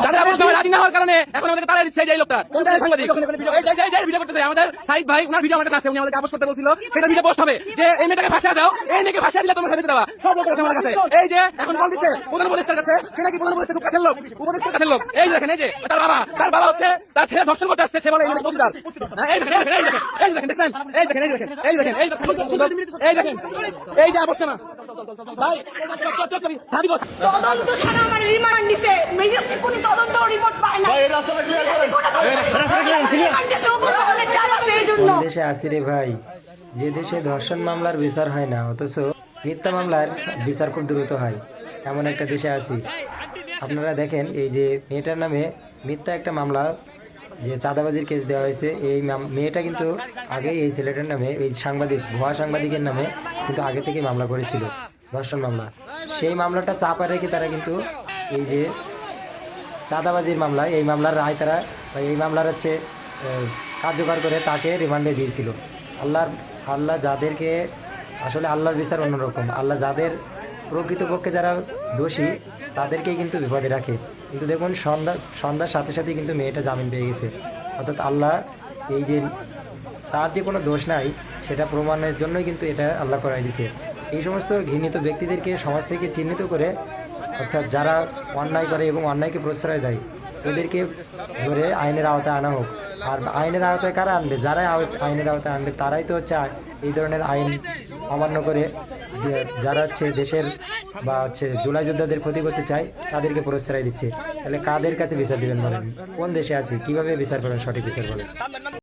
তাদের আপোষ নামায় রাজি না হওয়ার কারণে এখন আমাদের তারা দিচ্ছে যে লোকটা কোন সাংবাদিক ভিডিও করতেছে আমাদের সাইদ ভাই, ওনার ভিডিও আমাদের কাছে, উনি আমাদেরকে আপোষ করতে বলছিল, সেটা ভিডিও পোস্ট হবে যে এই মেয়েটাকে ভাষা দাও, এই মেয়েকে ভাষা দিলে তোমার ভেবেছে দেওয়া সব লোক আমার কাছে। এই যে এখন বল দিচ্ছে প্রধান উপদেষ্টার কাছে, সে নাকি প্রধান উপদেষ্টা খুব কাছের লোক, উপদেষ্টার কাছের লোক। এই দেখেন, এই যে তার বাবা হচ্ছে তার ছেলে ধর্ষণ করতে আসছে, সে বলে এই প্রতিদার। এই দেখেন, এই দেখেন, দেখছেন, এই দেখেন, এই দেখেন, এই দেখেন, এই দেখেন, এই দেখেন, এই যে আপোষ না ভাই তদন্ত ছাড়া আমার রিমান্ড দিছে, ম্যাজিস্ট্রেট কোনো তদন্ত রিপোর্ট পায় না। দেশে আসি রে ভাই, যে দেশে ধর্ষণ মামলার বিচার হয় না অথচ মিথ্যা মামলার বিচার খুব দ্রুত হয়, এমন একটা দেশে আছি। আপনারা দেখেন, এই যে মেয়েটার নামে মিথ্যা একটা মামলা, যে চাঁদাবাজির কেস দেওয়া হয়েছে, এই মেয়েটা কিন্তু আগে এই ছেলেটার নামে, এই সাংবাদিক, ভুয়া সাংবাদিকের নামে কিন্তু আগে থেকে মামলা করেছিল, ধর্ষণ মামলা। সেই মামলাটা চাপা রেখে তারা কিন্তু এই যে চাঁদাবাজির মামলা, এই মামলার রায় তারা, এই মামলার হচ্ছে কার্যকর করে তাকে রিমান্ডে দিয়েছিল। আল্লাহ যাদেরকে, আসলে আল্লাহর বিচার অন্যরকম। আল্লাহ যাদের প্রকৃতপক্ষে যারা দোষী তাদেরকেই কিন্তু বিপদে রাখে। কিন্তু দেখুন, সন্ধ্যার সাথে সাথে কিন্তু মেয়েটা জামিন পেয়ে গেছে। অর্থাৎ আল্লাহ এই যে তার যে কোনো দোষ নাই সেটা প্রমাণের জন্যই কিন্তু এটা আল্লাহ করাই দিছে। এই সমস্ত ঘৃণিত ব্যক্তিদেরকে সমাজ থেকে চিহ্নিত করে, অর্থাৎ যারা অন্যায় করে এবং অন্যায়কে প্রশ্রয় দেয়, এদেরকে ধরে আইনের আওতায় আনা হোক। আর আইনের আওতায় কারা আনবে? যারাই আইনের আওতায় আনবে তারাই তো হচ্ছে এই ধরনের আইন অমান্য করে যারা হচ্ছে দেশের বা হচ্ছে জুলাই যোদ্ধাদের ক্ষতি করতে চায় তাদেরকে প্রশ্রয় দিচ্ছে। তাহলে কাদের কাছে বিচার দিবেন বলেন? কোন দেশে আছে? কিভাবে বিচার করেন? সঠিক বিচার বলেন?